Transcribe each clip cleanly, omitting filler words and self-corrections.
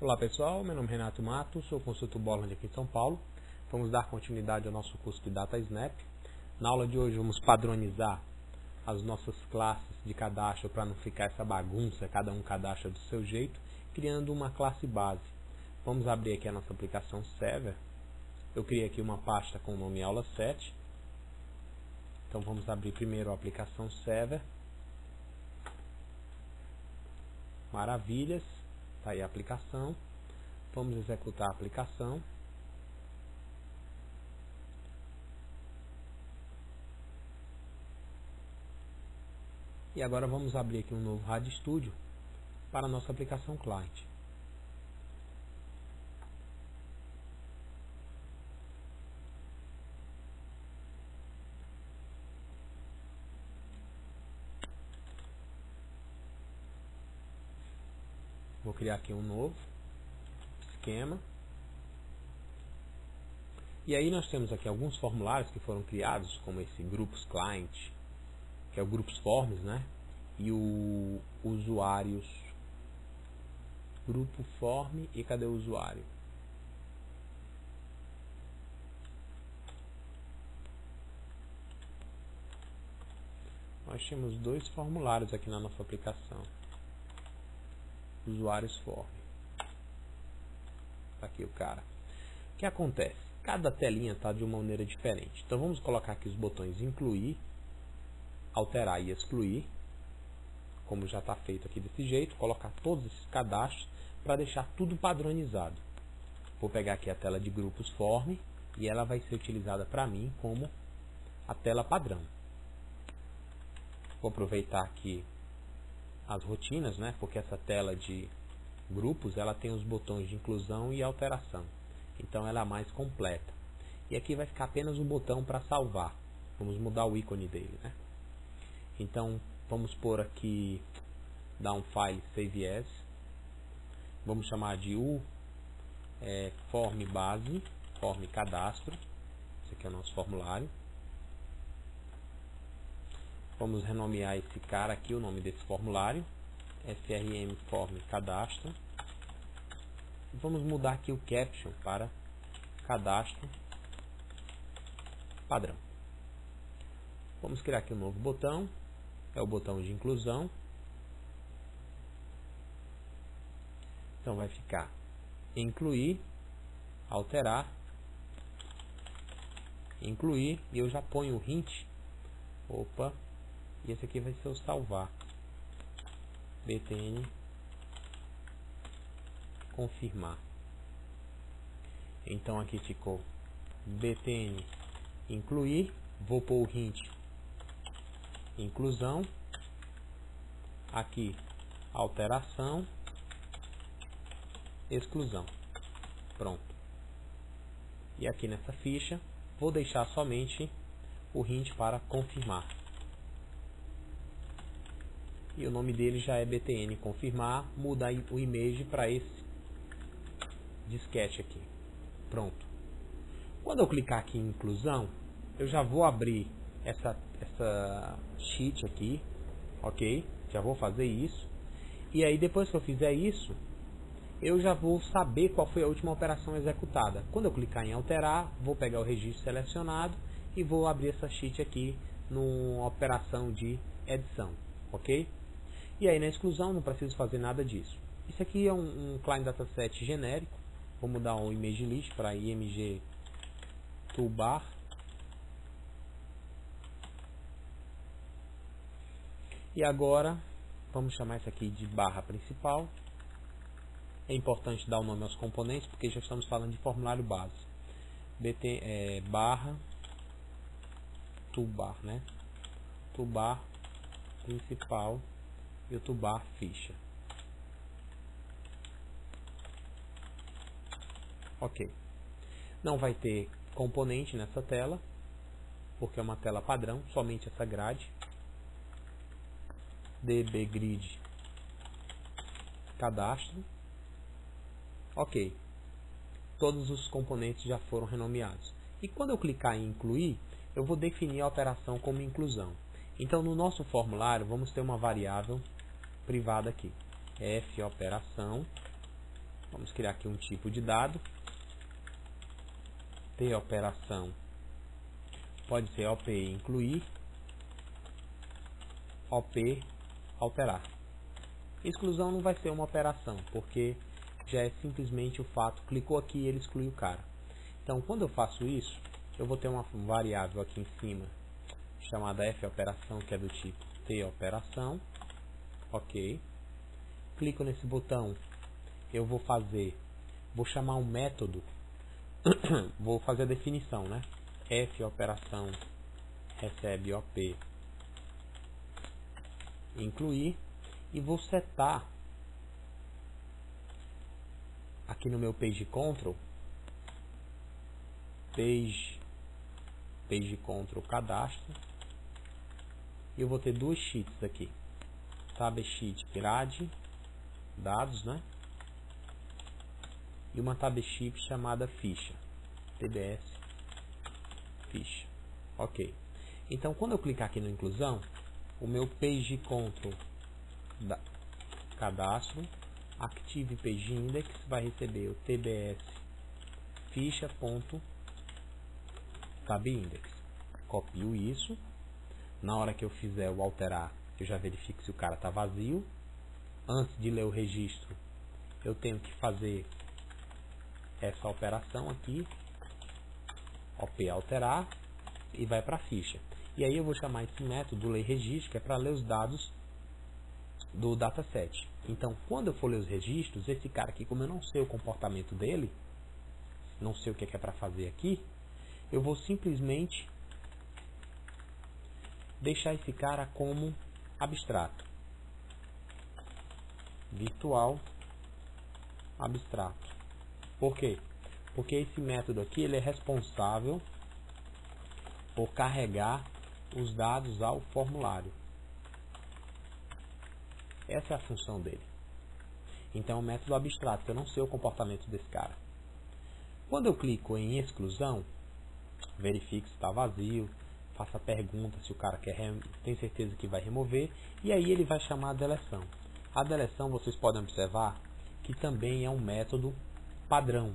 Olá pessoal, meu nome é Renato Matos, sou consultor Borland aqui em São Paulo. Vamos dar continuidade ao nosso curso de Data Snap. Na aula de hoje vamos padronizar as nossas classes de cadastro para não ficar essa bagunça, cada um cadastra do seu jeito, criando uma classe base. Vamos abrir aqui a nossa aplicação Server. Eu criei aqui uma pasta com o nome Aula 7. Então vamos abrir primeiro a aplicação Server. Maravilhas. Está aí a aplicação. Vamos executar a aplicação. E agora vamos abrir aqui um novo RadStudio para a nossa aplicação client. Vou criar aqui um novo esquema. E aí nós temos aqui alguns formulários que foram criados, como esse Grupos Client, que é o Grupos Forms, né? E o Usuários, Grupo Form, e cadê o usuário? Nós temos dois formulários aqui na nossa aplicação. Usuários Form. Tá aqui o cara. O que acontece? Cada telinha está de uma maneira diferente. Então vamos colocar aqui os botões incluir, alterar e excluir, como já está feito aqui desse jeito. Colocar todos esses cadastros para deixar tudo padronizado. Vou pegar aqui a tela de grupos form e ela vai ser utilizada para mim como a tela padrão. Vou aproveitar aqui as rotinas, né? Porque essa tela de grupos ela tem os botões de inclusão e alteração. Então ela é a mais completa. E aqui vai ficar apenas um botão para salvar. Vamos mudar o ícone dele, né? Então vamos pôr aqui down file save as. Vamos chamar de form base, form cadastro. Esse aqui é o nosso formulário. Vamos renomear esse cara aqui, o nome desse formulário, frm form cadastro. Vamos mudar aqui o caption para cadastro padrão. Vamos criar aqui um novo botão, é o botão de inclusão. Então vai ficar incluir, alterar, incluir, e eu já ponho o hint. Opa! E esse aqui vai ser o salvar. btn confirmar. Então aqui ficou btn incluir. Vou pôr o hint inclusão. Aqui alteração, exclusão. Pronto. E aqui nessa ficha vou deixar somente o hint para confirmar. E o nome dele já é btn confirmar. Muda o image para esse disquete aqui. Pronto. Quando eu clicar aqui em inclusão, eu já vou abrir essa sheet aqui, ok? Já vou fazer isso. E aí depois que eu fizer isso, eu já vou saber qual foi a última operação executada. Quando eu clicar em alterar, vou pegar o registro selecionado e vou abrir essa sheet aqui numa operação de edição, ok? E aí na exclusão não preciso fazer nada disso. Isso aqui é um client dataset genérico. Vou mudar o image list para img toolbar. E agora vamos chamar isso aqui de barra principal. É importante dar o nome aos componentes porque já estamos falando de formulário base. Barra toolbar, né? Toolbar principal e o toolbar ficha. Ok. Não vai ter componente nessa tela, porque é uma tela padrão, somente essa grade. dbgrid cadastro. Ok. Todos os componentes já foram renomeados. E quando eu clicar em incluir, eu vou definir a operação como inclusão. Então no nosso formulário vamos ter uma variável privada aqui. F operação Vamos criar aqui um tipo de dado. T operação pode ser OP incluir, OP alterar. Exclusão não vai ser uma operação, porque já é simplesmente o fato, clicou aqui e ele exclui o cara. Então, quando eu faço isso, eu vou ter uma variável aqui em cima, chamada F operação, que é do tipo T operação, ok. Clico nesse botão, eu vou chamar um método, vou fazer a definição, né? F operação recebe OP incluir, e vou setar aqui no meu page control, page control cadastro, e eu vou ter duas sheets aqui, tab sheet grade dados, né? E uma tab sheet chamada ficha, tbs ficha, ok. Então, quando eu clicar aqui no inclusão, o meu page control da cadastro active page index vai receber o tbs ficha.tabIndex. Copio isso. Na hora que eu fizer o alterar, eu já verifico se o cara está vazio. Antes de ler o registro, eu tenho que fazer essa operação aqui, OP alterar, e vai para a ficha. E aí eu vou chamar esse método ler registro, que é para ler os dados do dataset. Então, quando eu for ler os registros, esse cara aqui, como eu não sei o comportamento dele, não sei o que é para fazer aqui, eu vou simplesmente deixar esse cara como abstrato. Virtual abstrato. Por quê? Porque esse método aqui ele é responsável por carregar os dados ao formulário. Essa é a função dele. Então é um método abstrato, eu não sei o comportamento desse cara. Quando eu clico em exclusão, verifique se está vazio, faça a pergunta se o cara tem certeza que vai remover, e aí ele vai chamar a deleção. A deleção, vocês podem observar que também é um método padrão.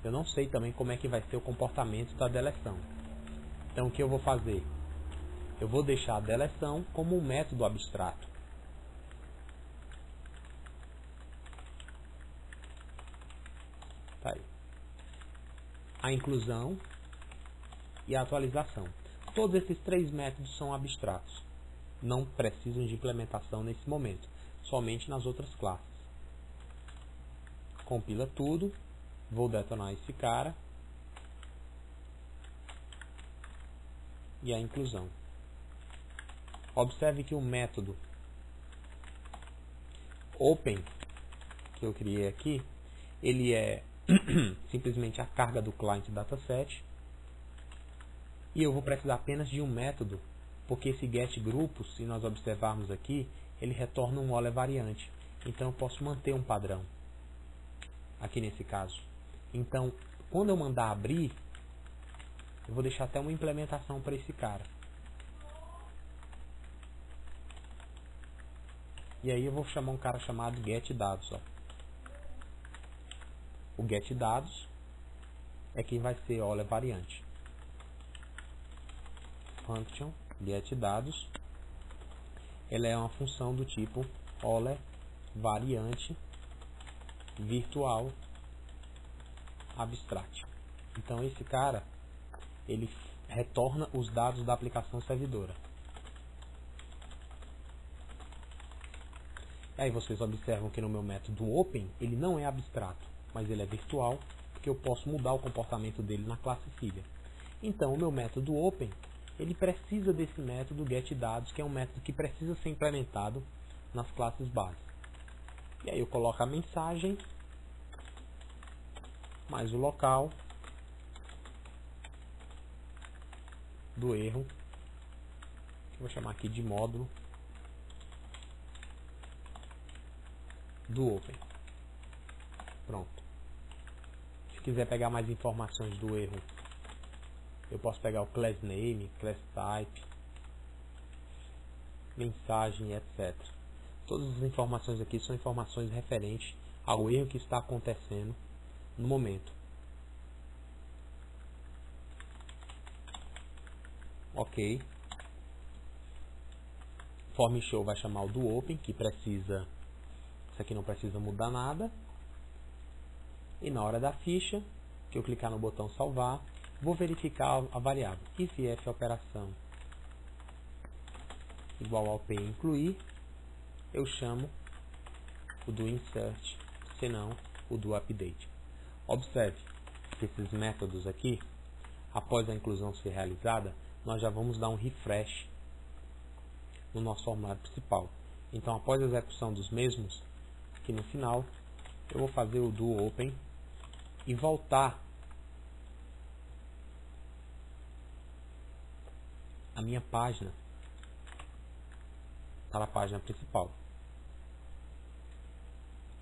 Eu não sei também como é que vai ser o comportamento da deleção. Então o que eu vou fazer? Eu vou deixar a deleção como um método abstrato. Tá aí. A inclusão e a atualização. Todos esses três métodos são abstratos. Não precisam de implementação nesse momento, somente nas outras classes. Compila tudo. Vou detonar esse cara. E a inclusão. Observe que o método open que eu criei aqui, ele é simplesmente a carga do client dataset. E eu vou precisar apenas de um método, porque esse get grupos, se nós observarmos aqui, ele retorna um OLE variante. Então eu posso manter um padrão aqui nesse caso. Então, quando eu mandar abrir, eu vou deixar até uma implementação para esse cara. E aí eu vou chamar um cara chamado getDados. Ó. O getDados é quem vai ser OLE variante. Function getDados, ela é uma função do tipo OLE variante virtual abstract. Então esse cara ele retorna os dados da aplicação servidora. Aí vocês observam que no meu método open ele não é abstrato, mas ele é virtual, porque eu posso mudar o comportamento dele na classe filha. Então o meu método open ele precisa desse método getDados, que é um método que precisa ser implementado nas classes base. E aí eu coloco a mensagem mais o local do erro, que eu vou chamar aqui de módulo do open. Pronto. Se quiser pegar mais informações do erro, eu posso pegar o class name, class type, mensagem, etc. Todas as informações aqui são informações referentes ao erro que está acontecendo no momento. Ok. Form show vai chamar o do open, que precisa, isso aqui não precisa mudar nada. E na hora da ficha, que eu clicar no botão salvar, vou verificar a variável. If operação igual ao p incluir, eu chamo o do insert, senão o do update. Observe que esses métodos aqui, após a inclusão ser realizada, nós já vamos dar um refresh no nosso formulário principal. Então, após a execução dos mesmos, aqui no final, eu vou fazer o do open e voltar a minha página para a página principal.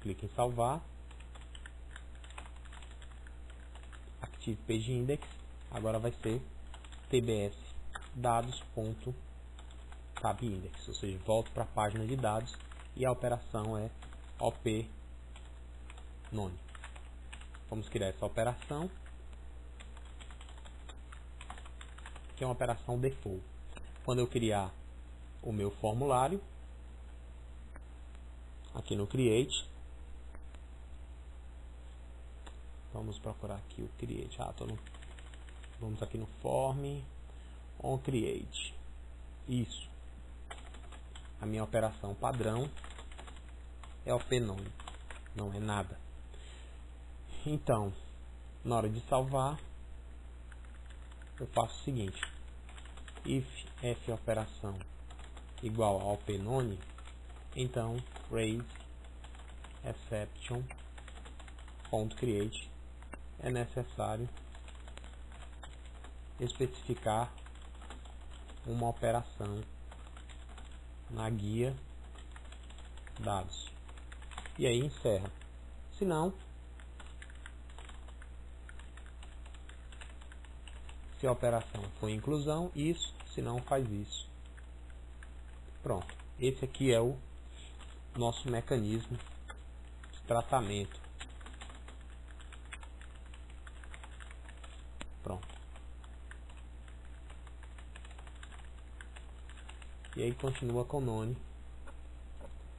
Clique em salvar, Active Page Index, agora vai ser tbs dados.tabIndex, ou seja, volto para a página de dados e a operação é op none. Vamos criar essa operação, que é uma operação default. Quando eu criar o meu formulário, aqui no Create, vamos procurar aqui o Create. Vamos aqui no Form, on Create. Isso. A minha operação padrão é op none, não é nada. Então, na hora de salvar, eu faço o seguinte: if f operação igual a op none, então raise exception .create é necessário especificar uma operação na guia dados e aí encerra. Se não, se a operação for inclusão, isso, se não, faz isso. Pronto. Esse aqui é o nosso mecanismo de tratamento. Pronto. E aí continua com none,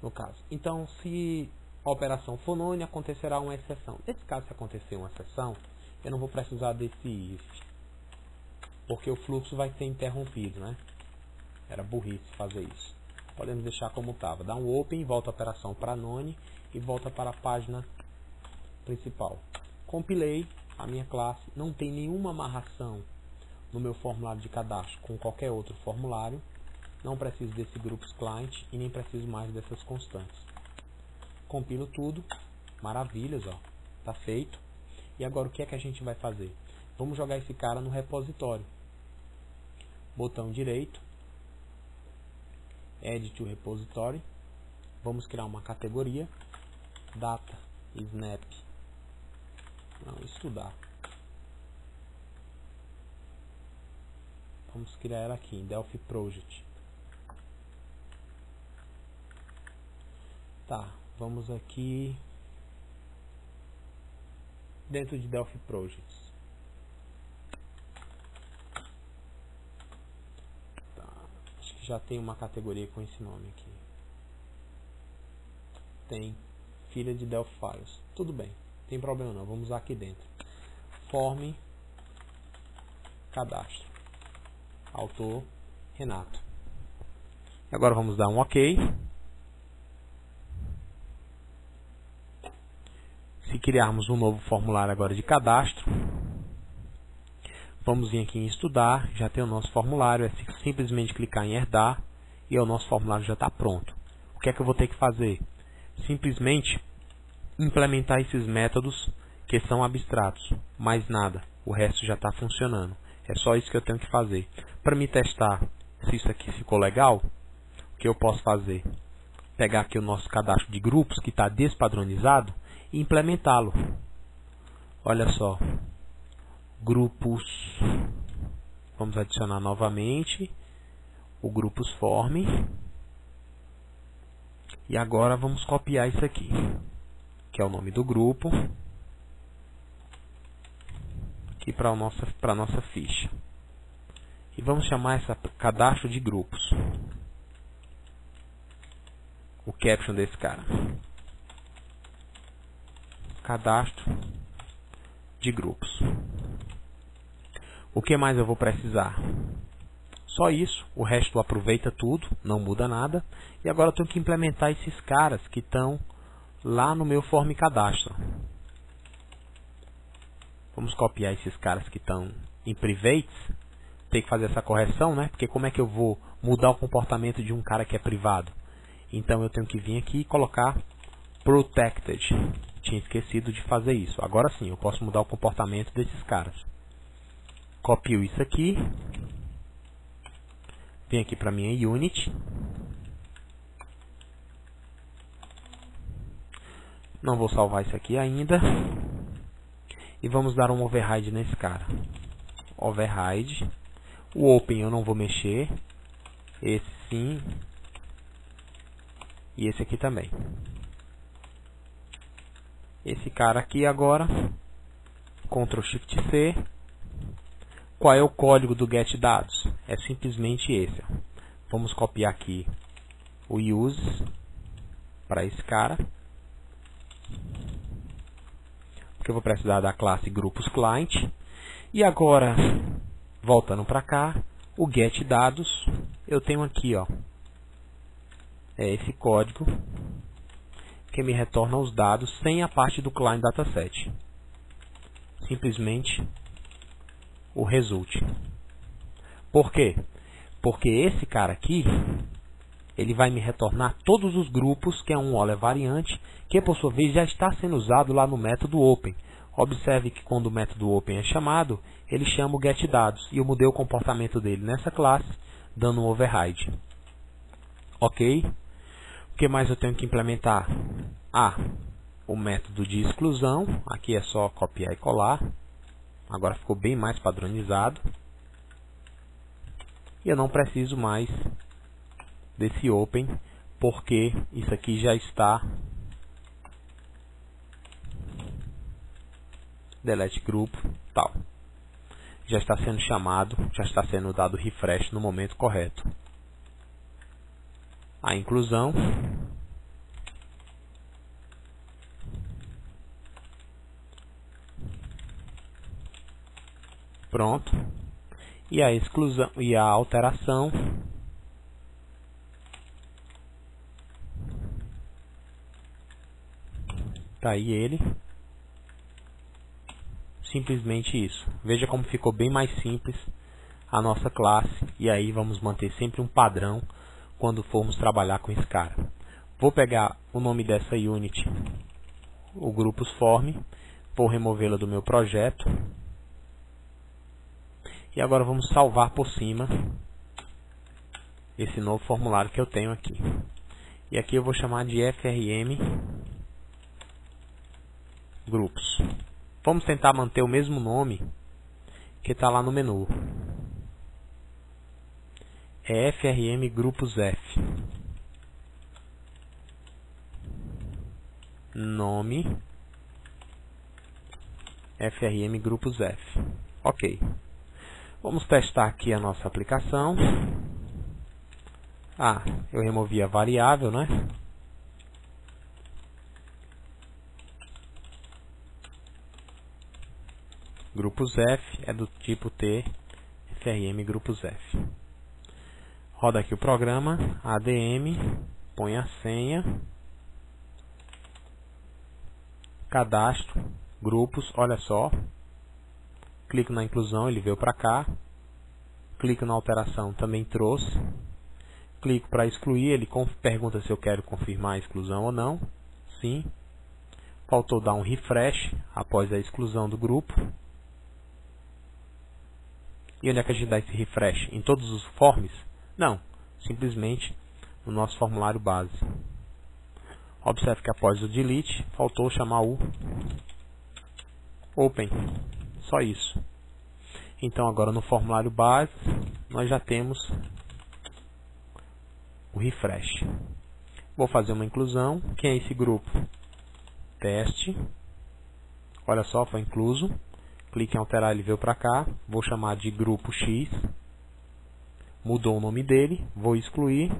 no caso. Então, se a operação for none, acontecerá uma exceção. Nesse caso, se acontecer uma exceção, eu não vou precisar desse if, porque o fluxo vai ser interrompido, né? Era burrice fazer isso. Podemos deixar como estava. Dá um open, volta a operação para none e volta para a página principal. Compilei a minha classe, não tem nenhuma amarração no meu formulário de cadastro com qualquer outro formulário. Não preciso desse groups client e nem preciso mais dessas constantes. Compilo tudo, maravilhas, ó, tá feito. E agora o que é que a gente vai fazer? Vamos jogar esse cara no repositório. Botão direito, Add to Repository. Vamos criar uma categoria, Data Snap. Não, estudar. Vamos criar ela aqui em Delphi Project. Tá, vamos aqui dentro de Delphi Projects. Tá, acho que já tem uma categoria com esse nome aqui. Tem filha de Delphi Files. Tudo bem, não tem problema não. Vamos usar aqui dentro. Form cadastro. Autor Renato. Agora vamos dar um OK. Se criarmos um novo formulário agora de cadastro, vamos vir aqui em estudar, já tem o nosso formulário, é simplesmente clicar em herdar e o nosso formulário já está pronto. O que é que eu vou ter que fazer? Simplesmente implementar esses métodos que são abstratos, mais nada, o resto já está funcionando. É só isso que eu tenho que fazer. Para me testar se isso aqui ficou legal, o que eu posso fazer? Pegar aqui o nosso cadastro de grupos que está despadronizado e implementá-lo. Olha só, grupos, vamos adicionar novamente o grupos form e agora vamos copiar isso aqui. que é o nome do grupo, aqui para a nossa ficha. E vamos chamar essa cadastro de grupos. O caption desse cara. Cadastro de grupos. O que mais eu vou precisar? Só isso, o resto aproveita tudo, não muda nada. E agora eu tenho que implementar esses caras que estão lá no meu form cadastro. Vamos copiar esses caras que estão em privates. Tem que fazer essa correção, né? Porque como é que eu vou mudar o comportamento de um cara que é privado? Então eu tenho que vir aqui e colocar protected. Tinha esquecido de fazer isso. Agora sim, eu posso mudar o comportamento desses caras. Copio isso aqui. Vem aqui para minha unit. Não vou salvar isso aqui ainda. E vamos dar um override nesse cara. Override. O open eu não vou mexer. Esse sim. E esse aqui também. Esse cara aqui agora. Ctrl Shift C. Qual é o código do getDados? É simplesmente esse. Ó. Vamos copiar aqui o use para esse cara. Porque eu vou precisar da classe grupos client. E agora, voltando para cá, o getDados, eu tenho aqui, ó, é esse código que me retorna os dados sem a parte do client dataset. Simplesmente o result. Por quê? Porque esse cara aqui, ele vai me retornar todos os grupos, que é um OLE variante, que por sua vez já está sendo usado lá no método open. Observe que quando o método open é chamado, ele chama o getDados, e eu mudei o comportamento dele nessa classe, dando um override. Ok? O que mais eu tenho que implementar? O método de exclusão. Aqui é só copiar e colar. Agora ficou bem mais padronizado. E eu não preciso mais desse open, porque isso aqui já está delete grupo, tal. Já está sendo chamado, já está sendo dado refresh no momento correto. A inclusão. Pronto. E a exclusão e a alteração. Tá aí ele. Simplesmente isso. Veja como ficou bem mais simples a nossa classe. E aí vamos manter sempre um padrão quando formos trabalhar com esse cara. Vou pegar o nome dessa unit, o grupos form. Vou removê-la do meu projeto. E agora vamos salvar por cima esse novo formulário que eu tenho aqui. E aqui eu vou chamar de FRM grupos. Vamos tentar manter o mesmo nome que está lá no menu. É FRM grupos F. Nome FRM grupos F. Ok. Vamos testar aqui a nossa aplicação. Eu removi a variável, né? Grupos F é do tipo T, FRM grupos F. Roda aqui o programa, ADM, põe a senha, cadastro, grupos, olha só. Clico na inclusão, ele veio para cá. Clico na alteração, também trouxe. Clico para excluir, ele pergunta se eu quero confirmar a exclusão ou não. Sim. Faltou dar um refresh após a exclusão do grupo. E onde é que a gente dá esse refresh? Em todos os forms? Não, simplesmente no nosso formulário base. Observe que após o delete, faltou chamar o open. Só isso. Então agora no formulário base, nós já temos o refresh. Vou fazer uma inclusão. Quem é esse grupo? teste. Olha só, foi incluso. Clique em alterar, ele veio para cá. Vou chamar de grupo X. Mudou o nome dele. Vou excluir.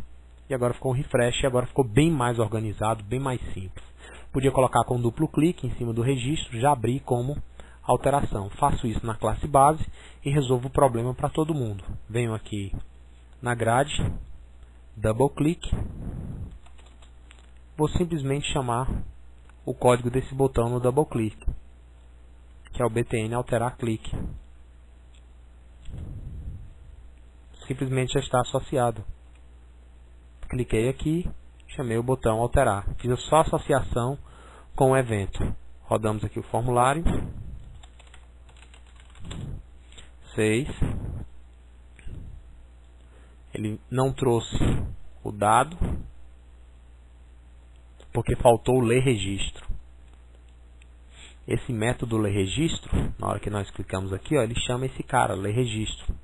E agora ficou um refresh. E agora ficou bem mais organizado, bem mais simples. Podia colocar com duplo clique em cima do registro. Já abri como alteração. Faço isso na classe base e resolvo o problema para todo mundo. Venho aqui na grade. Double clique. Vou simplesmente chamar o código desse botão no double click, que é o btn alterar clique. Simplesmente já está associado. Cliquei aqui, chamei o botão alterar. Fiz só associação com o evento. Rodamos aqui o formulário. 6. Ele não trouxe o dado, porque faltou o ler registro. Esse método ler registro, na hora que nós clicamos aqui, ó, ele chama esse cara, ler registro.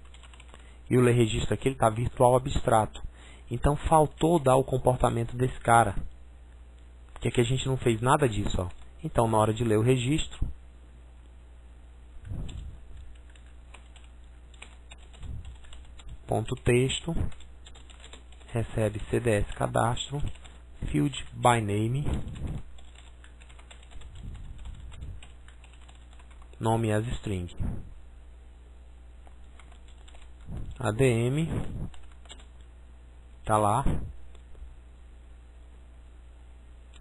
E o ler registro aqui está virtual abstrato. Então faltou dar o comportamento desse cara. Porque aqui a gente não fez nada disso. Ó. Então na hora de ler o registro, ponto texto, recebe CDS cadastro, field by name, nome as string, ADM, tá lá,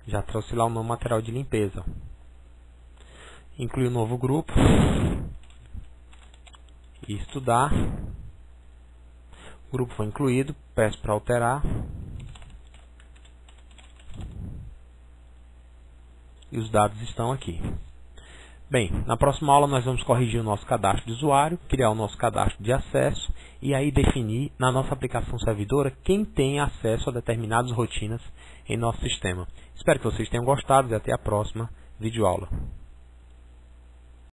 já trouxe lá o nome material de limpeza, inclui um novo grupo, e estudar, o grupo foi incluído, peço para alterar, e os dados estão aqui. Bem, na próxima aula nós vamos corrigir o nosso cadastro de usuário, criar o nosso cadastro de acesso e aí definir na nossa aplicação servidora quem tem acesso a determinadas rotinas em nosso sistema. Espero que vocês tenham gostado e até a próxima videoaula.